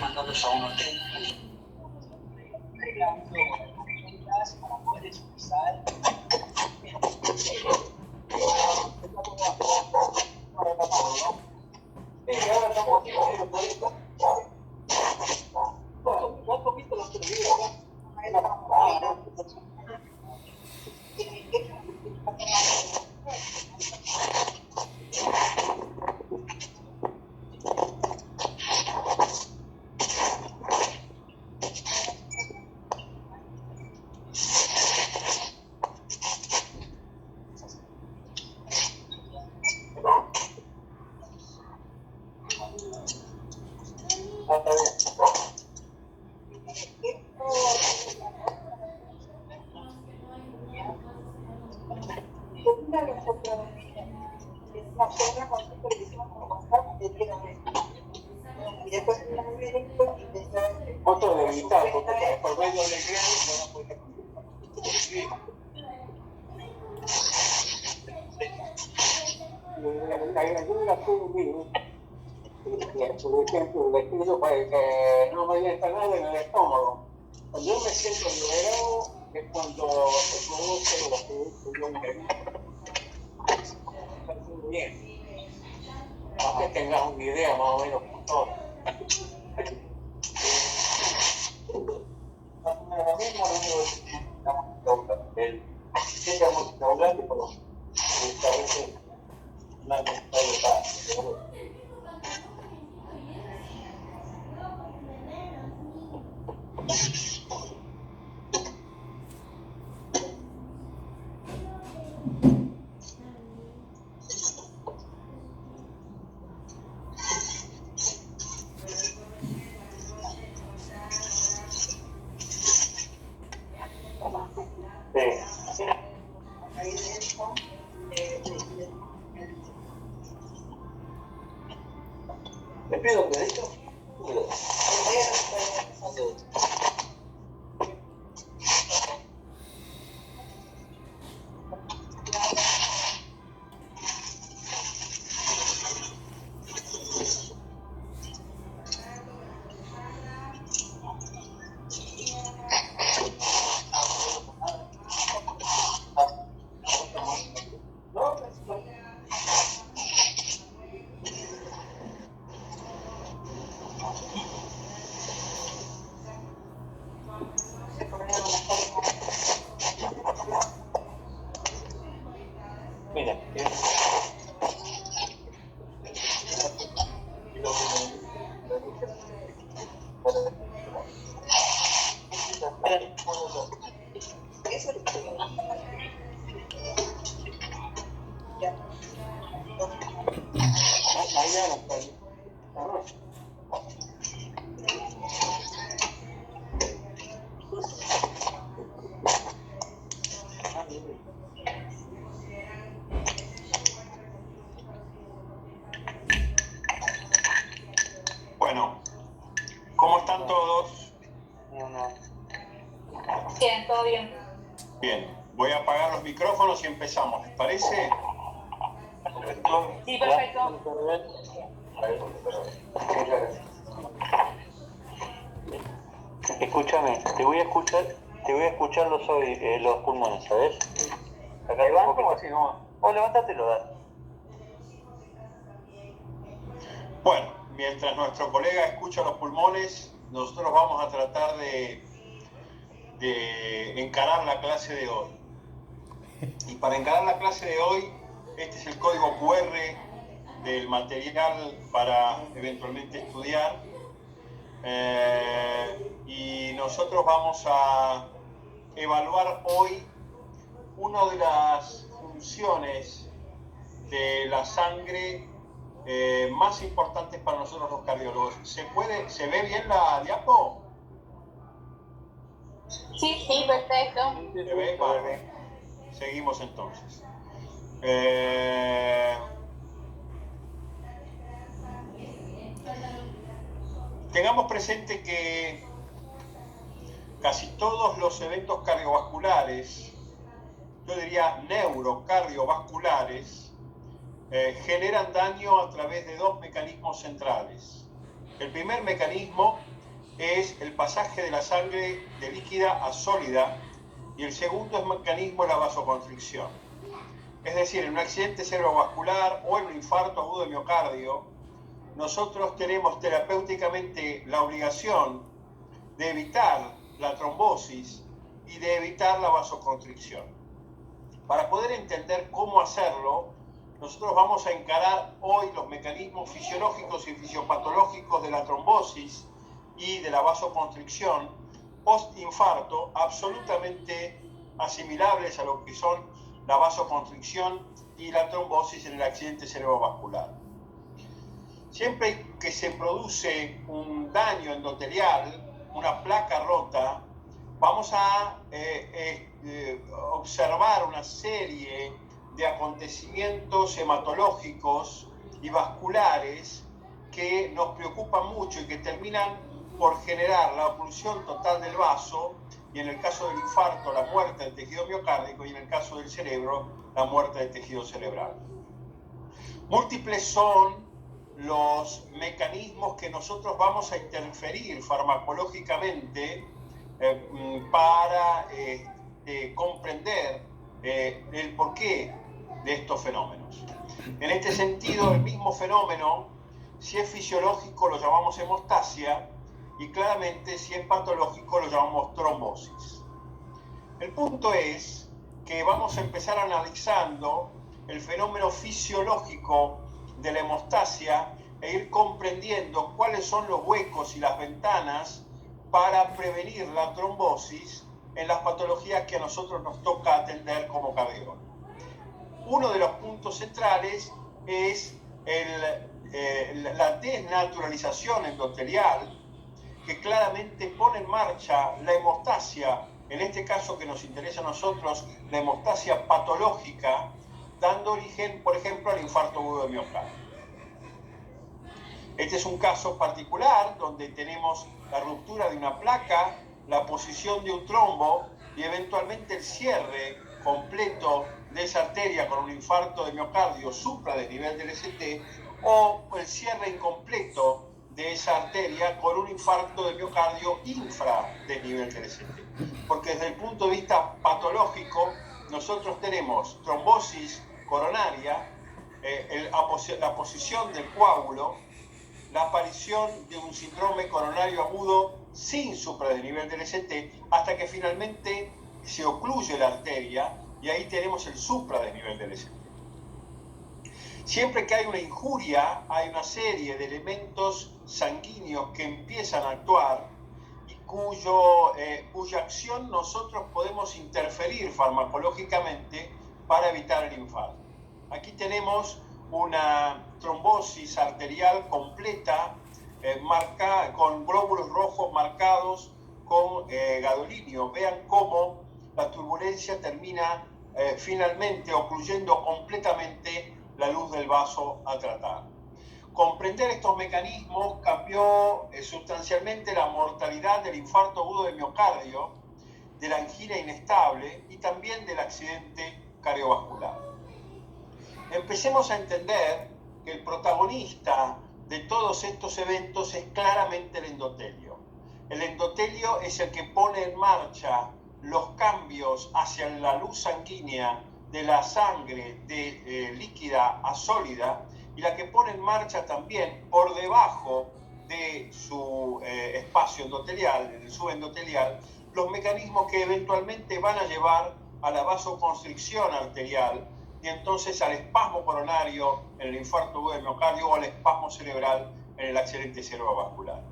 Mandándolos a un hotel. Para poder expresar Fotos de evitar, porque por medio de crédito no puede conseguir. Hay algunas por ejemplo, el estudio para que no me diga nada en el estómago. Cuando yo me siento liberado es cuando se produce lo que yo me muy bien. Para que tengas una idea más o menos por todo. Ahora mismo el sistema multiaulático, pero esta vez una necesario para. ¿Me pido un dedito? Mira, bueno, ¿cómo están todos? Bien, todo bien. Bien, voy a apagar los micrófonos y empezamos, ¿les parece? Sí, perfecto. Escúchame, te voy a escuchar los pulmones, ¿sabes? ¿Te levanto o si no? O levántatelo, dale. Bueno, mientras nuestro colega escucha los pulmones, nosotros vamos a tratar de encarar la clase de hoy. Y para encarar la clase de hoy, este es el código QR del material para eventualmente estudiar. Y nosotros vamos a evaluar hoy una de las funciones de la sangre más importantes para nosotros los cardiólogos. ¿Se ve bien la diapo? Sí, sí, perfecto. ¿Se ve? Vale. Seguimos entonces. Tengamos presente que casi todos los eventos cardiovasculares, yo diría neurocardiovasculares, generan daño a través de dos mecanismos centrales. El primer mecanismo es el pasaje de la sangre de líquida a sólida y el segundo mecanismo es la vasoconstricción. Es decir, en un accidente cerebrovascular o en un infarto agudo de miocardio, nosotros tenemos terapéuticamente la obligación de evitar la trombosis y de evitar la vasoconstricción. Para poder entender cómo hacerlo, nosotros vamos a encarar hoy los mecanismos fisiológicos y fisiopatológicos de la trombosis y de la vasoconstricción post-infarto, absolutamente asimilables a lo que son la vasoconstricción y la trombosis en el accidente cerebrovascular. Siempre que se produce un daño endotelial, una placa rota, vamos a observar una serie de acontecimientos hematológicos y vasculares que nos preocupan mucho y que terminan por generar la oclusión total del vaso y en el caso del infarto la muerte del tejido miocárdico y en el caso del cerebro la muerte del tejido cerebral. Múltiples son los mecanismos que nosotros vamos a interferir farmacológicamente para comprender el porqué de estos fenómenos. En este sentido, el mismo fenómeno, si es fisiológico lo llamamos hemostasia y claramente si es patológico lo llamamos trombosis. El punto es que vamos a empezar analizando el fenómeno fisiológico de la hemostasia e ir comprendiendo cuáles son los huecos y las ventanas para prevenir la trombosis en las patologías que a nosotros nos toca atender como cardiólogos. Uno de los puntos centrales es la desnaturalización endotelial, que claramente pone en marcha la hemostasia, en este caso que nos interesa a nosotros, la hemostasia patológica, dando origen, por ejemplo, al infarto agudo de miocardio. Este es un caso particular donde tenemos la ruptura de una placa, la posición de un trombo y eventualmente el cierre completo de esa arteria con un infarto de miocardio supradesnivel del ST o el cierre incompleto de esa arteria con un infarto de miocardio infradesnivel del ST. Porque desde el punto de vista patológico nosotros tenemos trombosis coronaria, la posición del coágulo, la aparición de un síndrome coronario agudo sin supradesnivel del ST, hasta que finalmente se ocluye la arteria y ahí tenemos el supradesnivel del ST. Siempre que hay una injuria, hay una serie de elementos sanguíneos que empiezan a actuar y cuya acción nosotros podemos interferir farmacológicamente para evitar el infarto. Aquí tenemos una trombosis arterial completa, con glóbulos rojos marcados con gadolinio. Vean cómo la turbulencia termina finalmente ocluyendo completamente la luz del vaso a tratar. Comprender estos mecanismos cambió sustancialmente la mortalidad del infarto agudo de miocardio, de la angina inestable y también del accidente cardiovascular. Empecemos a entender que el protagonista de todos estos eventos es claramente el endotelio. El endotelio es el que pone en marcha los cambios hacia la luz sanguínea de la sangre de líquida a sólida y la que pone en marcha también por debajo de su espacio endotelial, el subendotelial, los mecanismos que eventualmente van a llevar a la vasoconstricción arterial y entonces al espasmo coronario en el infarto agudo de miocardio o al espasmo cerebral en el accidente cerebrovascular.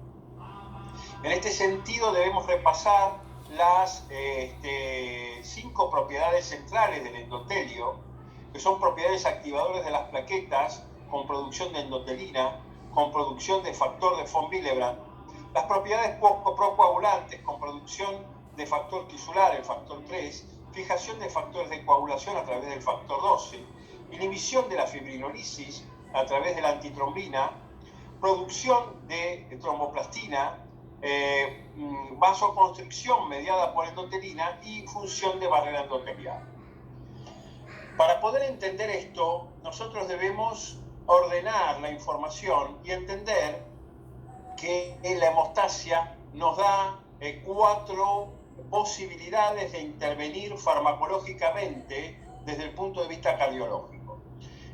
En este sentido debemos repasar las 5 propiedades centrales del endotelio, que son propiedades activadoras de las plaquetas con producción de endotelina, con producción de factor de von Willebrand, las propiedades procoagulantes con producción de factor tisular, el factor 3, fijación de factores de coagulación a través del factor 12, inhibición de la fibrinolisis a través de la antitrombina, producción de tromboplastina, vasoconstricción mediada por endotelina y función de barrera endotelial. Para poder entender esto, nosotros debemos ordenar la información y entender que la hemostasia nos da 4 posibilidades de intervenir farmacológicamente desde el punto de vista cardiológico.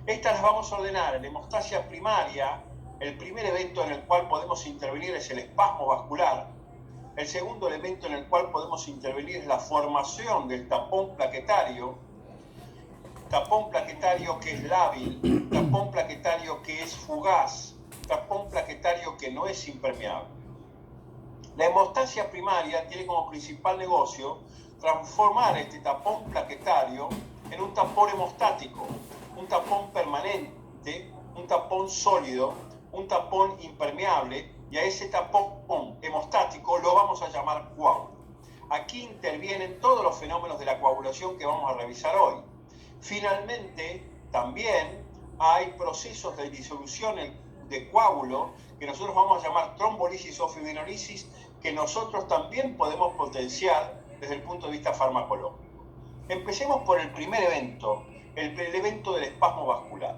Estas las vamos a ordenar en hemostasia primaria. El primer evento en el cual podemos intervenir es el espasmo vascular. El segundo elemento en el cual podemos intervenir es la formación del tapón plaquetario que es lábil, tapón plaquetario que es fugaz, tapón plaquetario que no es impermeable. La hemostasia primaria tiene como principal negocio transformar este tapón plaquetario en un tapón hemostático, un tapón permanente, un tapón sólido, un tapón impermeable, y a ese tapón hemostático lo vamos a llamar coágulo. Aquí intervienen todos los fenómenos de la coagulación que vamos a revisar hoy. Finalmente, también hay procesos de disolución de coágulo que nosotros vamos a llamar trombolisis o fibrinolisis, que nosotros también podemos potenciar desde el punto de vista farmacológico. Empecemos por el primer evento, el evento del espasmo vascular.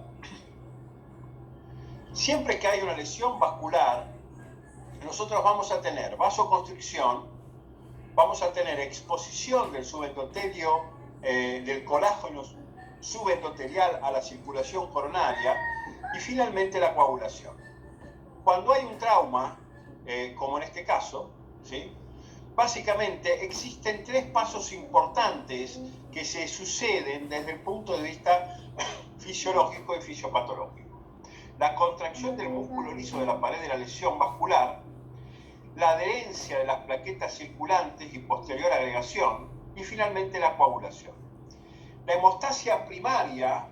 Siempre que hay una lesión vascular, nosotros vamos a tener vasoconstricción, vamos a tener exposición del subendotelio, del colágeno subendotelial a la circulación coronaria y finalmente la coagulación. Cuando hay un trauma, como en este caso, ¿sí? Básicamente existen 3 pasos importantes que se suceden desde el punto de vista fisiológico y fisiopatológico. La contracción del músculo liso de la pared de la lesión vascular, la adherencia de las plaquetas circulantes y posterior agregación, y finalmente la coagulación. La hemostasia primaria,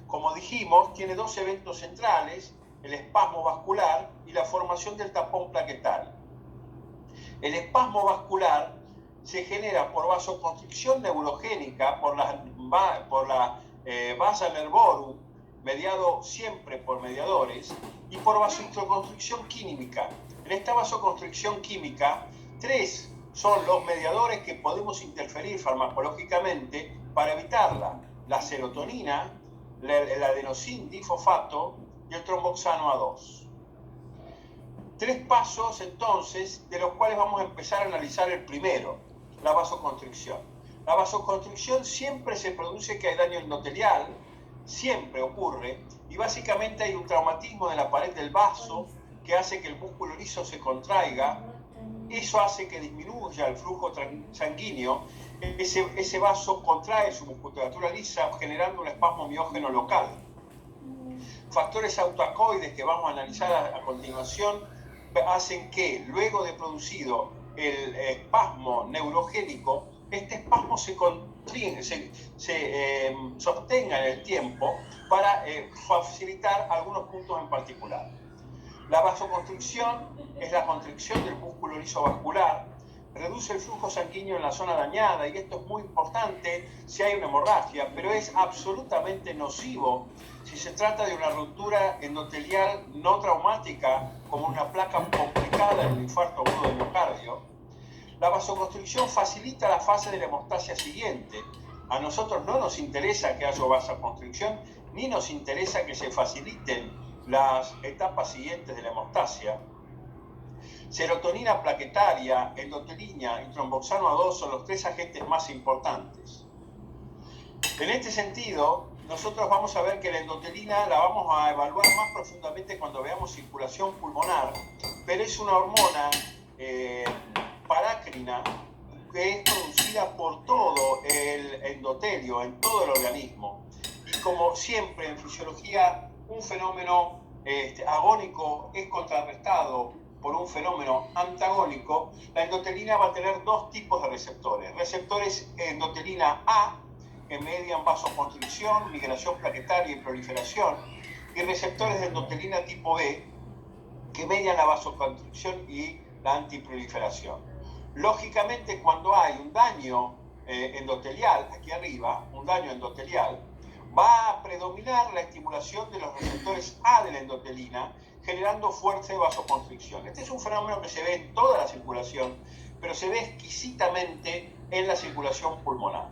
como dijimos, tiene 2 eventos centrales, el espasmo vascular y la formación del tapón plaquetario. El espasmo vascular se genera por vasoconstricción neurogénica, por la vasa nervorum, mediado siempre por mediadores, y por vasoconstricción química. En esta vasoconstricción química, 3 son los mediadores que podemos interferir farmacológicamente para evitarla: la serotonina, el adenosín difosfato y el tromboxano A2. 3 pasos entonces, de los cuales vamos a empezar a analizar el primero, la vasoconstricción. La vasoconstricción siempre se produce que hay daño endotelial, siempre ocurre, y básicamente hay un traumatismo de la pared del vaso que hace que el músculo liso se contraiga. Eso hace que disminuya el flujo sanguíneo. Ese vaso contrae su musculatura lisa, generando un espasmo miógeno local. Factores autoacoides que vamos a analizar a continuación hacen que, luego de producido el espasmo neurogénico, este espasmo se sostenga en el tiempo para facilitar algunos puntos en particular. La vasoconstricción es la constricción del músculo liso vascular, reduce el flujo sanguíneo en la zona dañada, y esto es muy importante si hay una hemorragia, pero es absolutamente nocivo si se trata de una ruptura endotelial no traumática, como una placa complicada en un infarto agudo de miocardio. La vasoconstricción facilita la fase de la hemostasia siguiente. A nosotros no nos interesa que haya vasoconstricción, ni nos interesa que se faciliten las etapas siguientes de la hemostasia. Serotonina plaquetaria, endotelina y tromboxano A2 son los 3 agentes más importantes. En este sentido, nosotros vamos a ver que la endotelina la vamos a evaluar más profundamente cuando veamos circulación pulmonar, pero es una hormona parácrina que es producida por todo el endotelio, en todo el organismo. Y como siempre en fisiología, un fenómeno agónico es contrarrestado por un fenómeno antagónico. La endotelina va a tener 2 tipos de receptores. Receptores endotelina A, que median vasoconstricción, migración plaquetaria y proliferación, y receptores de endotelina tipo B que median la vasoconstricción y la antiproliferación. Lógicamente, cuando hay un daño endotelial, aquí arriba, un daño endotelial, va a predominar la estimulación de los receptores A de la endotelina, generando fuerte vasoconstricción. Este es un fenómeno que se ve en toda la circulación, pero se ve exquisitamente en la circulación pulmonar.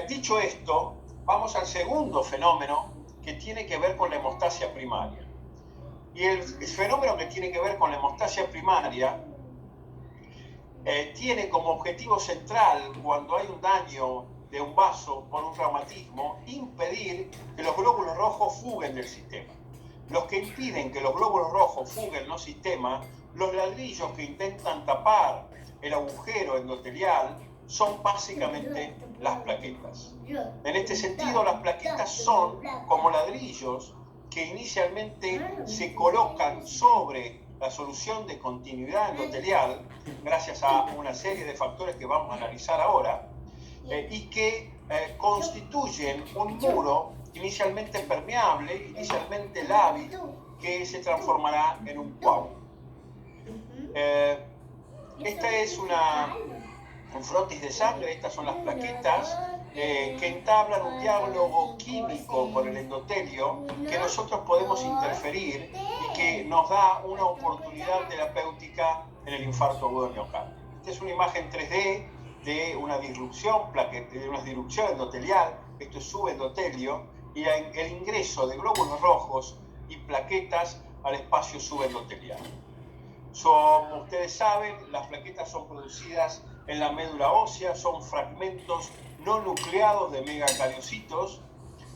Dicho esto, vamos al segundo fenómeno que tiene que ver con la hemostasia primaria. Y el fenómeno que tiene que ver con la hemostasia primaria tiene como objetivo central, cuando hay un daño de un vaso por un traumatismo, impedir que los glóbulos rojos fuguen del sistema. Los que impiden que los glóbulos rojos fuguen del sistema, los ladrillos que intentan tapar el agujero endotelial, son básicamente las plaquetas. En este sentido, las plaquetas son como ladrillos que inicialmente se colocan sobre la solución de continuidad endotelial, gracias a una serie de factores que vamos a analizar ahora, y que constituyen un muro inicialmente permeable, inicialmente lábil, que se transformará en un coágulo. Esta es un frotis de sangre, estas son las plaquetas que entablan un diálogo químico con el endotelio que nosotros podemos interferir y que nos da una oportunidad terapéutica en el infarto agudo del miocardio. Esta es una imagen 3D de una disrupción endotelial, esto es subendotelio, y el ingreso de glóbulos rojos y plaquetas al espacio subendotelial. Como ustedes saben, las plaquetas son producidas en la médula ósea, son fragmentos no nucleados de megacariocitos,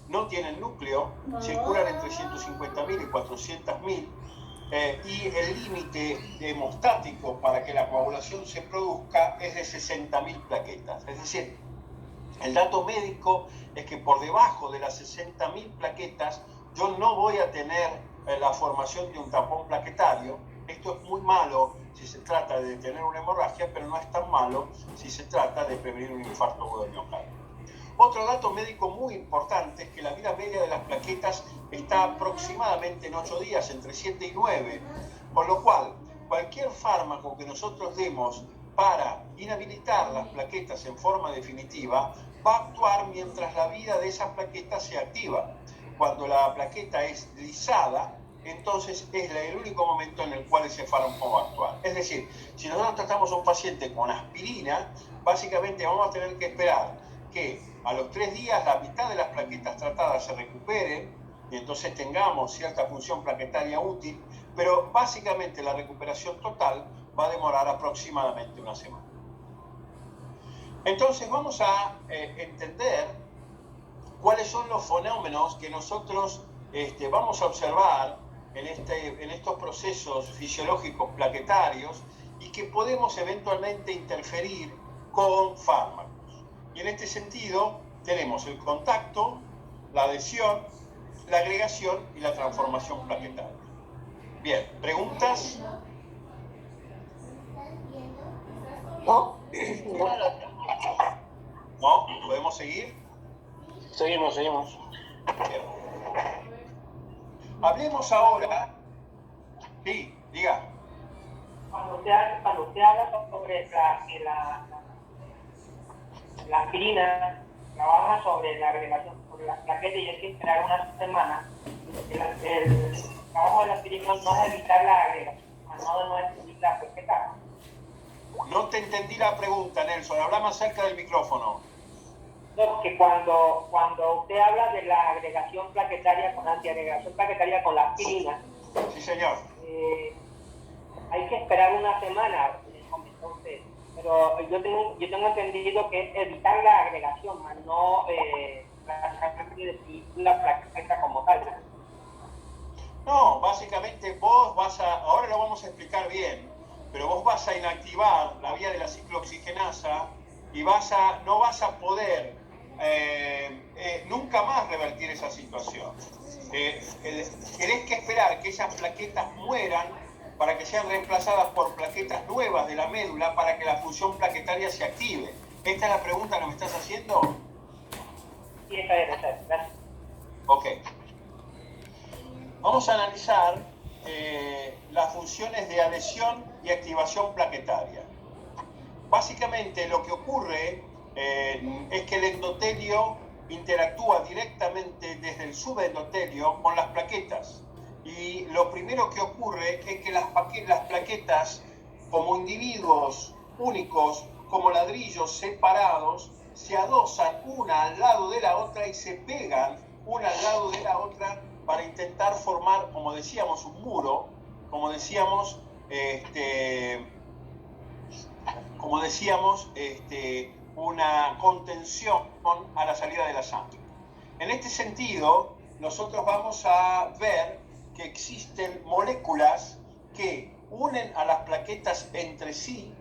no tienen núcleo, circulan entre 150.000 y 400.000, y el límite hemostático para que la coagulación se produzca es de 60.000 plaquetas. Es decir, el dato médico es que por debajo de las 60.000 plaquetas yo no voy a tener la formación de un tapón plaquetario. Esto es muy malo si se trata de detener una hemorragia, pero no es tan malo si se trata de prevenir un infarto agudo del miocardio. Otro dato médico muy importante es que la vida media de las plaquetas está aproximadamente en 8 días, entre 7 y 9, por lo cual cualquier fármaco que nosotros demos para inhabilitar las plaquetas en forma definitiva va a actuar mientras la vida de esa plaqueta se activa. Cuando la plaqueta es lisada, entonces es el único momento en el cual ese fármaco va a actuar. Es decir, si nosotros tratamos a un paciente con aspirina, básicamente vamos a tener que esperar que a los 3 días la mitad de las plaquetas tratadas se recuperen y entonces tengamos cierta función plaquetaria útil, pero básicamente la recuperación total va a demorar aproximadamente una semana. Entonces vamos a entender cuáles son los fenómenos que nosotros vamos a observar en estos procesos fisiológicos plaquetarios y que podemos eventualmente interferir con fármacos. Y en este sentido tenemos el contacto, la adhesión, la agregación y la transformación plaquetaria. Bien, ¿preguntas? ¿No? ¿No? ¿Podemos seguir? Seguimos. Bien. Hablemos ahora. Sí, diga. Cuando usted habla sobre la aspirina, trabaja sobre la agregación, sobre las plaquetas y hay que esperar una semana. El trabajo de la aspirina no es evitar la agregación, no es evitar la plaqueta. No te entendí la pregunta, Nelson. Habla más cerca del micrófono. No, que cuando usted habla de la agregación plaquetaria con antiagregación plaquetaria con la aspirina, Sí, señor. hay que esperar una semana, comentó usted. Pero yo tengo entendido que es evitar la agregación, más no la plaqueta como tal. No, básicamente vos ahora lo vamos a explicar bien, pero vos vas a inactivar la vía de la ciclooxigenasa y no vas a poder nunca más revertir esa situación. Tenés que esperar que esas plaquetas mueran para que sean reemplazadas por plaquetas nuevas de la médula para que la función plaquetaria se active. ¿Esta es la pregunta que me estás haciendo? Sí, esa es, gracias. Ok. Vamos a analizar las funciones de adhesión y activación plaquetaria. Básicamente lo que ocurre es que el endotelio interactúa directamente desde el subendotelio con las plaquetas. Y lo primero que ocurre es que las plaquetas, como individuos únicos, como ladrillos separados, se adosan una al lado de la otra y se pegan una al lado de la otra para intentar formar, como decíamos, un muro, como decíamos, una contención a la salida de la sangre. En este sentido, nosotros vamos a ver que existen moléculas que unen a las plaquetas entre sí,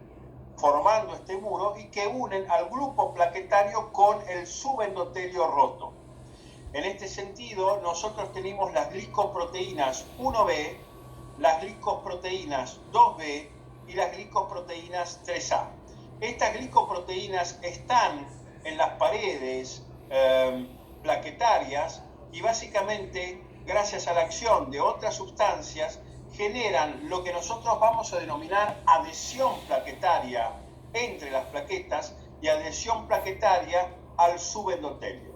formando este muro, y que unen al grupo plaquetario con el subendotelio roto. En este sentido, nosotros tenemos las glicoproteínas 1B, las glicoproteínas 2B y las glicoproteínas 3A. Estas glicoproteínas están en las paredes plaquetarias y básicamente, gracias a la acción de otras sustancias, generan lo que nosotros vamos a denominar adhesión plaquetaria entre las plaquetas y adhesión plaquetaria al subendotelio.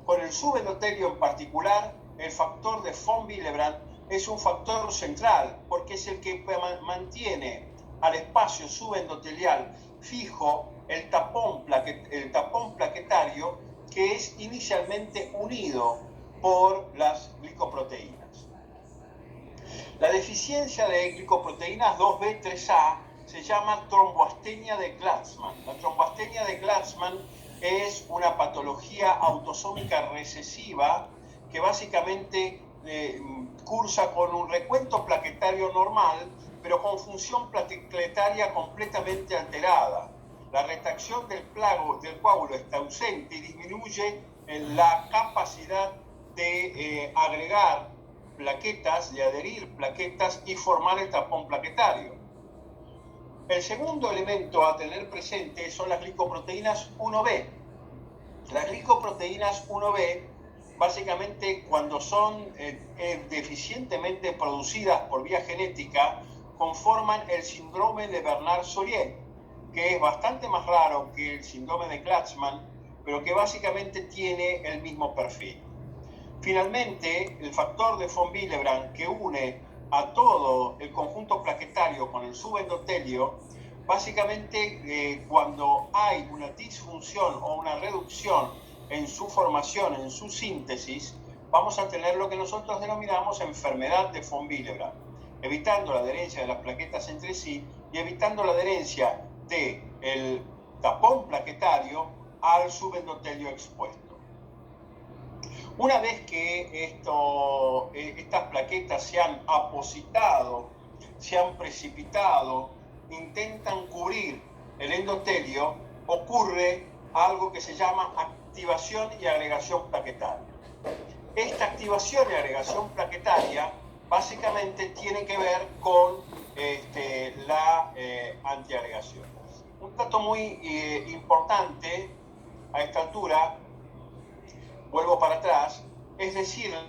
Con el subendotelio en particular, el factor de von Willebrand es un factor central porque es el que mantiene al espacio subendotelial fijo el tapón plaquetario, que es inicialmente unido por las glicoproteínas. La deficiencia de glicoproteínas 2B3A se llama tromboastenia de Gladstmann. La tromboastenia de Gladstmann es una patología autosómica recesiva que básicamente cursa con un recuento plaquetario normal, pero con función plaquetaria completamente alterada. La retracción del coágulo está ausente y disminuye la capacidad de agregar plaquetas, de adherir plaquetas y formar el tapón plaquetario. El segundo elemento a tener presente son las glicoproteínas 1B. Las glicoproteínas 1B, básicamente cuando son deficientemente producidas por vía genética, conforman el síndrome de Bernard-Sorier, que es bastante más raro que el síndrome de Gladstmann, pero que básicamente tiene el mismo perfil. Finalmente, el factor de von Willebrand, que une a todo el conjunto plaquetario con el subendotelio, básicamente cuando hay una disfunción o una reducción en su formación, en su síntesis, vamos a tener lo que nosotros denominamos enfermedad de von Willebrand, evitando la adherencia de las plaquetas entre sí y evitando la adherencia del tapón plaquetario al subendotelio expuesto. Una vez que estas plaquetas se han apositado, se han precipitado, intentan cubrir el endotelio, ocurre algo que se llama activación y agregación plaquetaria. Esta activación y agregación plaquetaria básicamente tiene que ver con la antiagregación. Un dato muy importante a esta altura, vuelvo para atrás, es decirles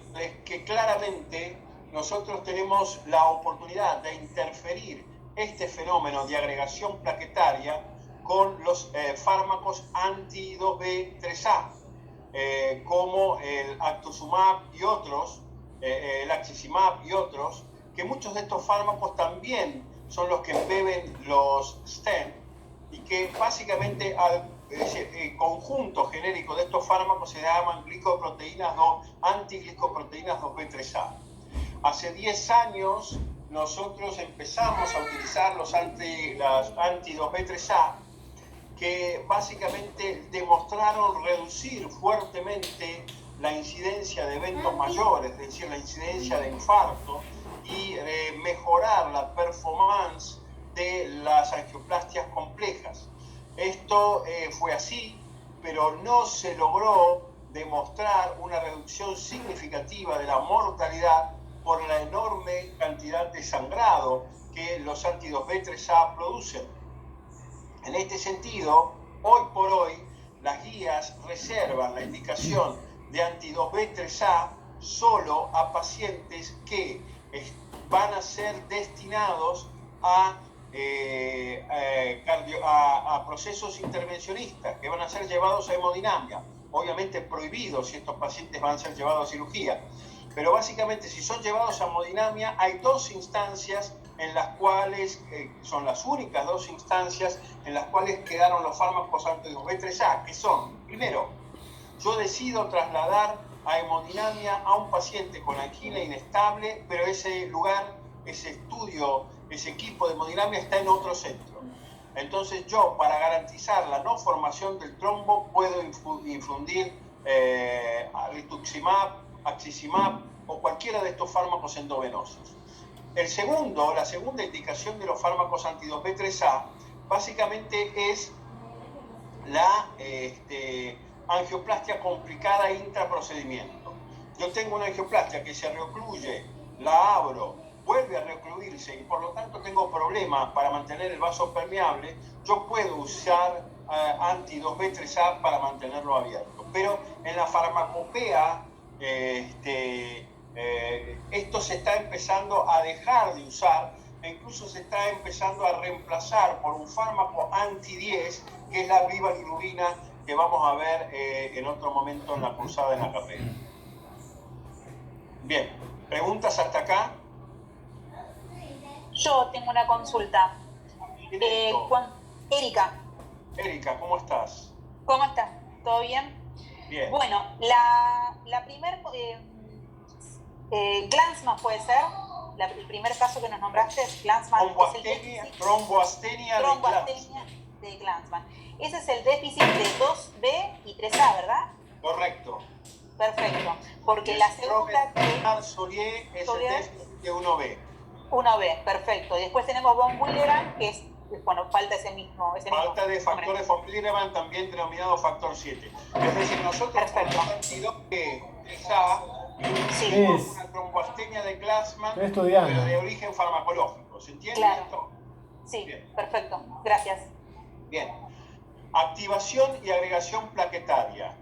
que claramente nosotros tenemos la oportunidad de interferir este fenómeno de agregación plaquetaria con los fármacos anti-2B3A, como el actuzumab y otros, el axicimab y otros, que muchos de estos fármacos también son los que embeben los stent y que básicamente el conjunto genérico de estos fármacos se llaman antiglicoproteínas 2B3A. Hace 10 años nosotros empezamos a utilizar las anti-2B3A, que básicamente demostraron reducir fuertemente la incidencia de eventos mayores, es decir, la incidencia de infarto, y mejorar la performance de las angioplastias complejas. Esto fue así, pero no se logró demostrar una reducción significativa de la mortalidad por la enorme cantidad de sangrado que los anti-2B3A producen. En este sentido, hoy por hoy, las guías reservan la indicación de anti-2B3A solo a pacientes que van a ser destinados a procesos intervencionistas, que van a ser llevados a hemodinamia. Obviamente prohibidos si estos pacientes van a ser llevados a cirugía. Pero básicamente, si son llevados a hemodinamia, hay dos instancias en las cuales, son las únicas dos instancias en las cuales quedaron los fármacos anti-2B3A, que son, primero, yo decido trasladar a hemodinamia a un paciente con angina inestable, pero ese lugar, ese estudio, ese equipo de hemodinamia está en otro centro. Entonces yo, para garantizar la no formación del trombo, puedo infundir rituximab, axicimab o cualquiera de estos fármacos endovenosos. La segunda indicación de los fármacos anti-2B3A básicamente es la angioplastia complicada intraprocedimiento. Yo tengo una angioplastia que se reocluye, la abro, vuelve a reocluirse y por lo tanto tengo problemas para mantener el vaso permeable, yo puedo usar anti-2B3A para mantenerlo abierto. Pero en la farmacopea esto se está empezando a dejar de usar e incluso se está empezando a reemplazar por un fármaco anti-10 que es la bivalirubina, que vamos a ver en otro momento en la cursada en la carrera. Bien, ¿preguntas hasta acá? Yo tengo una consulta. Erika. Erika, ¿cómo estás? ¿Cómo estás? ¿Todo bien? Bien. Bueno, la primer Glanzmann puede ser, el primer caso que nos nombraste es Glanzmann. Tromboastenia de Glanzmann. Ese es el déficit de 2B y 3A, ¿verdad? Correcto. Perfecto. Porque la segunda Solier es el déficit de 1B. 1B, perfecto. Y después tenemos von Willebrand, que es, bueno, falta ese mismo. Falta de factor de von Willebrand, también denominado factor 7. Es decir, nosotros tenemos anti-2B3A, una tromboastenia de Glanzmann, pero de origen farmacológico. ¿Se entiende esto? Sí, bien. Perfecto. Gracias. Bien. Activación y agregación plaquetaria.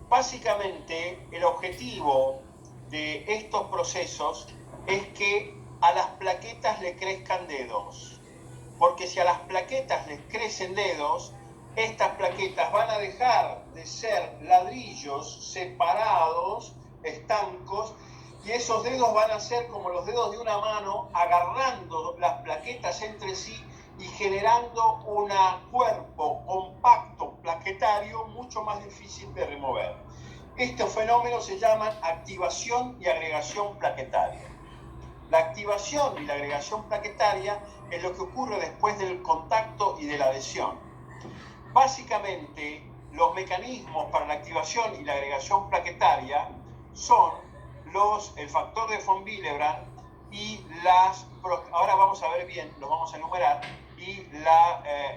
Básicamente, el objetivo de estos procesos es que a las plaquetas le crezcan dedos. Porque si a las plaquetas les crecen dedos, estas plaquetas van a dejar de ser ladrillos separados, estancos, y esos dedos van a ser como los dedos de una mano, agarrando las plaquetas entre sí y generando un cuerpo compacto plaquetario mucho más difícil de remover. Estos fenómenos se llaman activación y agregación plaquetaria. La activación y la agregación plaquetaria es lo que ocurre después del contacto y de la adhesión. Básicamente, los mecanismos para la activación y la agregación plaquetaria son el factor de von Willebrand y ahora vamos a ver bien, los vamos a enumerar, y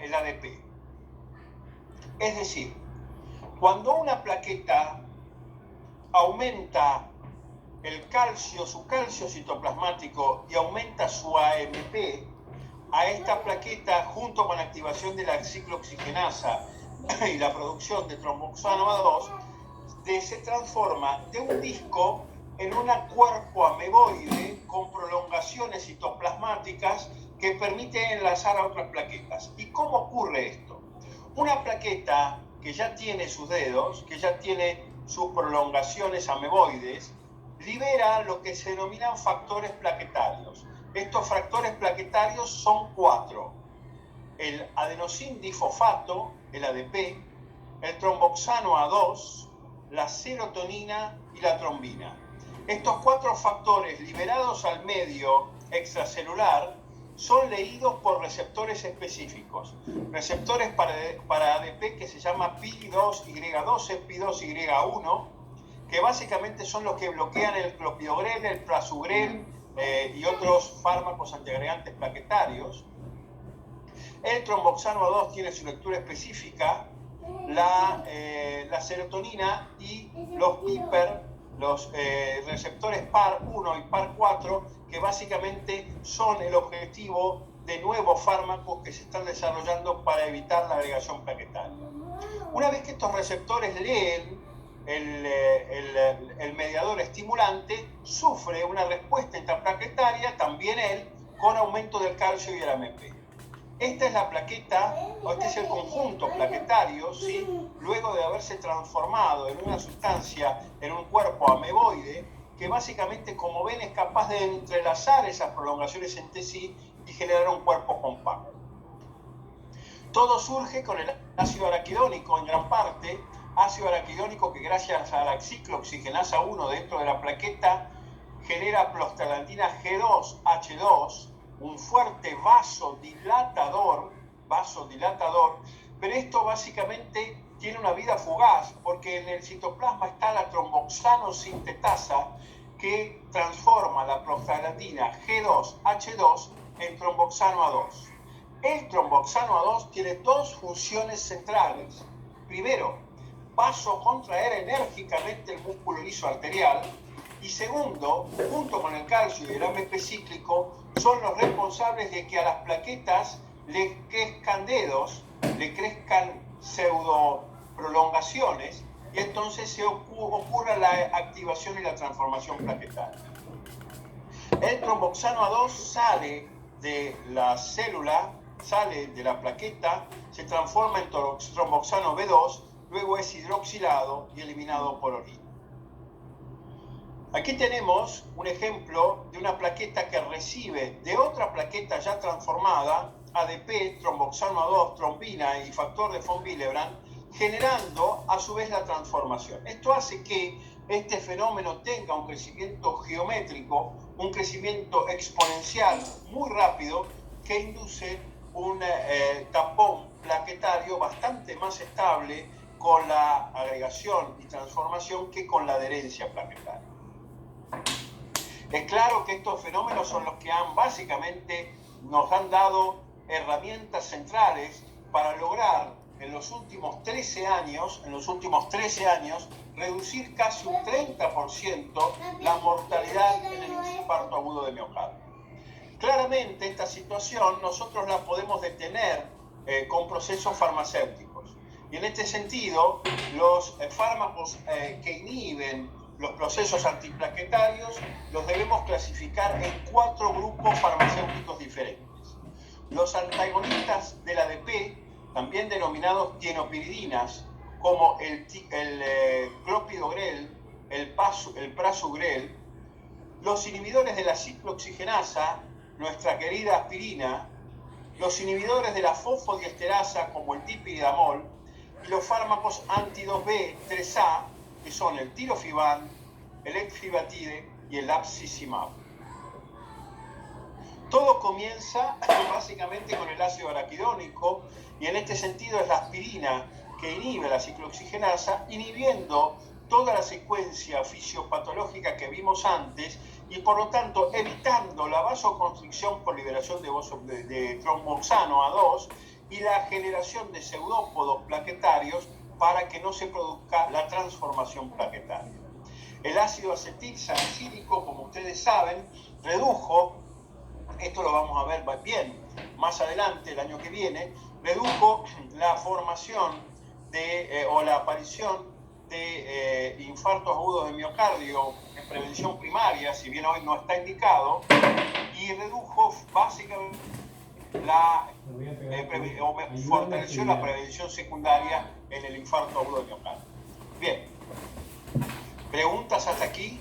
el ADP. Es decir, cuando una plaqueta aumenta su calcio citoplasmático y aumenta su AMP, a esta plaqueta, junto con la activación de la ciclooxigenasa y la producción de tromboxano A2, se transforma de un disco en un cuerpo ameboide con prolongaciones citoplasmáticas que permite enlazar a otras plaquetas. ¿Y cómo ocurre esto? Una plaqueta que ya tiene sus dedos, que ya tiene sus prolongaciones ameboides, libera lo que se denominan factores plaquetarios. Estos factores plaquetarios son 4. El adenosindifosfato, el ADP, el tromboxano A2, la serotonina y la trombina. Estos 4 factores liberados al medio extracelular son leídos por receptores específicos. Receptores para ADP que se llama PI2Y12, PI2Y1, que básicamente son los que bloquean el clopidogrel, el prasugrel y otros fármacos antiagregantes plaquetarios. El tromboxano A2 tiene su lectura específica, la serotonina y los receptores PAR1 y PAR4, que básicamente son el objetivo de nuevos fármacos que se están desarrollando para evitar la agregación plaquetaria. Una vez que estos receptores leen el mediador estimulante, sufre una respuesta intraplaquetaria, también él, con aumento del calcio y el AMP. Esta es la plaqueta, o este es el conjunto plaquetario, ¿sí? Luego de haberse transformado en una sustancia, en un cuerpo ameboide, que básicamente, como ven, es capaz de entrelazar esas prolongaciones entre sí y generar un cuerpo compacto. Todo surge con el ácido araquidónico en gran parte, ácido araquidónico que gracias a la ciclooxigenasa 1 dentro de la plaqueta genera prostaglandina G2H2, un fuerte vasodilatador, pero esto básicamente tiene una vida fugaz porque en el citoplasma está la tromboxano sintetasa que transforma la prostaglandina G2H2 en tromboxano A2. El tromboxano A2 tiene dos funciones centrales. Primero, vasocontraer enérgicamente el músculo liso arterial. Y segundo, junto con el calcio y el AMP cíclico, son los responsables de que a las plaquetas le crezcan dedos, le crezcan pseudoprolongaciones, y entonces se ocurra la activación y la transformación plaquetaria. El tromboxano A2 sale de la célula, sale de la plaqueta, se transforma en tromboxano B2, luego es hidroxilado y eliminado por orina. Aquí tenemos un ejemplo de una plaqueta que recibe de otra plaqueta ya transformada, ADP, tromboxano A2, trombina y factor de von Willebrand, generando a su vez la transformación. Esto hace que este fenómeno tenga un crecimiento geométrico, un crecimiento exponencial muy rápido que induce un tapón plaquetario bastante más estable con la agregación y transformación que con la adherencia plaquetaria. Es claro que estos fenómenos son los que nos han dado herramientas centrales para lograr en los últimos 13 años, reducir casi un 30% la mortalidad en el infarto agudo de miocardio. Claramente esta situación nosotros la podemos detener con procesos farmacéuticos. Y en este sentido, los fármacos que inhiben los procesos antiplaquetarios los debemos clasificar en 4 grupos farmacéuticos diferentes. Los antagonistas del ADP, también denominados tienopiridinas, como el clopidogrel, el prasugrel, los inhibidores de la ciclooxigenasa, nuestra querida aspirina, los inhibidores de la fosfodiesterasa, como el dipiridamol, y los fármacos anti-2B, 3A, que son el tirofiban, el exibatide y el abscimab. Todo comienza básicamente con el ácido araquidónico, y en este sentido es la aspirina que inhibe la ciclooxigenasa, inhibiendo toda la secuencia fisiopatológica que vimos antes y por lo tanto evitando la vasoconstricción por liberación de tromboxano A2 y la generación de pseudópodos plaquetarios para que no se produzca la transformación plaquetaria. El ácido acetilsalicílico, como ustedes saben, redujo, esto lo vamos a ver bien más adelante, el año que viene, redujo la formación o la aparición de infartos agudos de miocardio en prevención primaria, si bien hoy no está indicado, y redujo básicamente fortaleció la prevención secundaria en el infarto agudo de miocardio. Bien, ¿preguntas hasta aquí?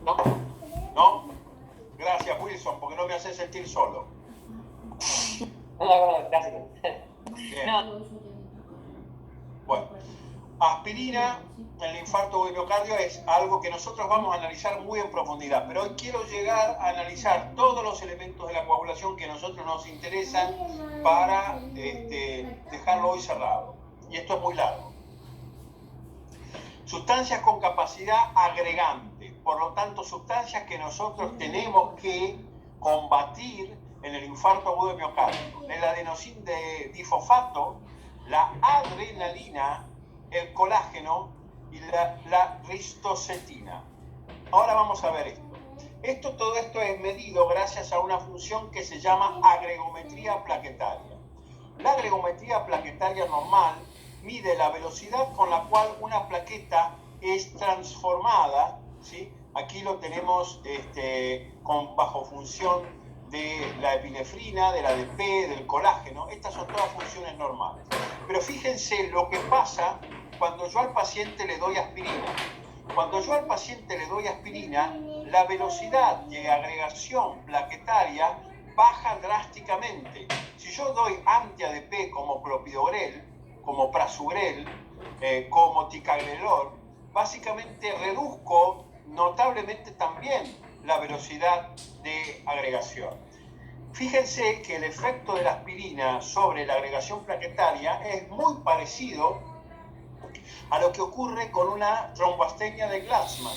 ¿No? ¿No? Gracias, Wilson, porque no me hace sentir solo. No, gracias. Bien. Bueno, aspirina en el infarto de miocardio es algo que nosotros vamos a analizar muy en profundidad, pero hoy quiero llegar a analizar todos los elementos de la coagulación que a nosotros nos interesan para dejarlo hoy cerrado. Y esto es muy largo. Sustancias con capacidad agregante, por lo tanto, sustancias que nosotros tenemos que combatir en el infarto agudo de miocardio. El adenosín de difosfato, la adrenalina, el colágeno y la ristocetina. Ahora vamos a ver esto. Todo esto es medido gracias a una función que se llama agregometría plaquetaria. La gregometría plaquetaria normal mide la velocidad con la cual una plaqueta es transformada, ¿sí? Aquí lo tenemos bajo función de la epinefrina, de la ADP, del colágeno. Estas son todas funciones normales. Pero fíjense lo que pasa cuando yo al paciente le doy aspirina. Cuando yo al paciente le doy aspirina, la velocidad de agregación plaquetaria baja drásticamente. Si yo doy anti-ADP como clopidogrel, como prasugrel, como ticagrelor, básicamente reduzco notablemente también la velocidad de agregación. Fíjense que el efecto de la aspirina sobre la agregación plaquetaria es muy parecido a lo que ocurre con una tromboastenia de Glasman,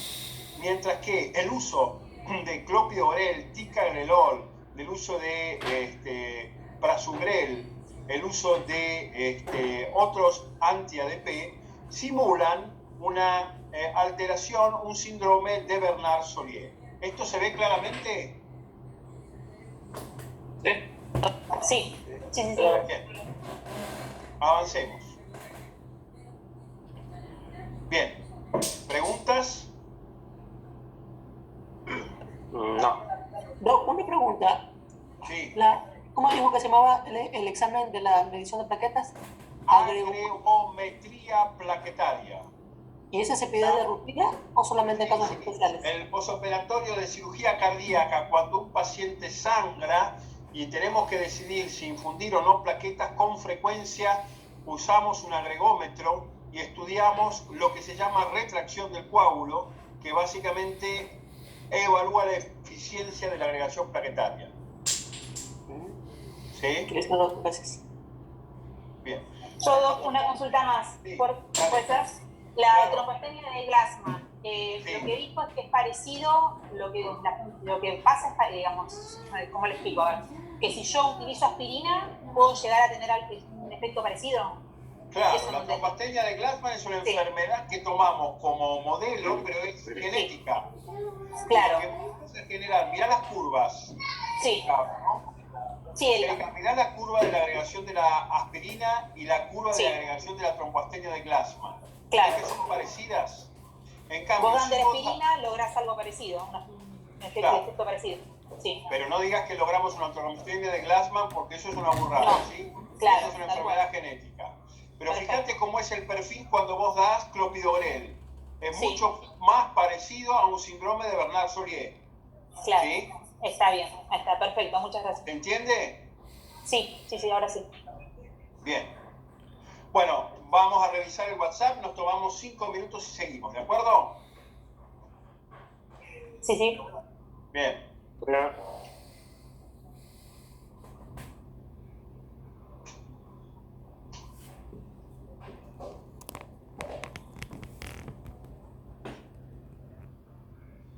mientras que el uso de clopidogrel, ticagrelor, el uso de prasugrel, el uso de otros anti-ADP simulan una alteración, un síndrome de Bernard-Solier. ¿Esto se ve claramente? Sí. Bien. Avancemos. Bien. ¿Preguntas? No. Doc, una pregunta. Sí. ¿Cómo dijo que se llamaba el examen de la medición de plaquetas? Agregometría plaquetaria. ¿Y ese se pide de rutina o solamente en casos especiales? El posoperatorio de cirugía cardíaca, cuando un paciente sangra y tenemos que decidir si infundir o no plaquetas, con frecuencia usamos un agregómetro y estudiamos lo que se llama retracción del coágulo, que básicamente evalúa la eficiencia de la agregación plaquetaria. ¿Sí? Gracias. Bien. Yo una consulta más. Sí. ¿Puede ser? La tromboastenia de Glasman. Sí. Lo que dijo es que es parecido, lo que pasa es, digamos, ¿cómo le explico? A ver, que si yo utilizo aspirina, ¿puedo llegar a tener un efecto parecido? Claro, Eso la no tromboastenia de Glasman es una enfermedad que tomamos como modelo, pero es genética. Claro. Lo que vamos a generar, mirá las curvas. Sí. ¿No? Sí, Mirá la curva de la agregación de la aspirina y la curva Sí. de la agregación de la tromboastenia de Glasman. Claro. ¿Ves que son parecidas? En cambio, Vos dando si la vos- aspirina lográs algo parecido, un efecto parecido. Sí. pero no digas que logramos una tromboastenia de Glasman porque eso es una burrada, No, ¿sí? claro, Eso es una tal enfermedad cual. genética. Pero Perfecto. fíjate cómo es el perfil cuando vos das clopidogrel. Es Sí. mucho más parecido a un síndrome de Bernard-Solier. Claro. ¿Sí? Está bien, está perfecto, muchas gracias. ¿Se entiende? Sí, ahora sí. Bien. Bueno, vamos a revisar el WhatsApp, nos tomamos 5 minutos y seguimos, ¿de acuerdo? Sí. Bien. No.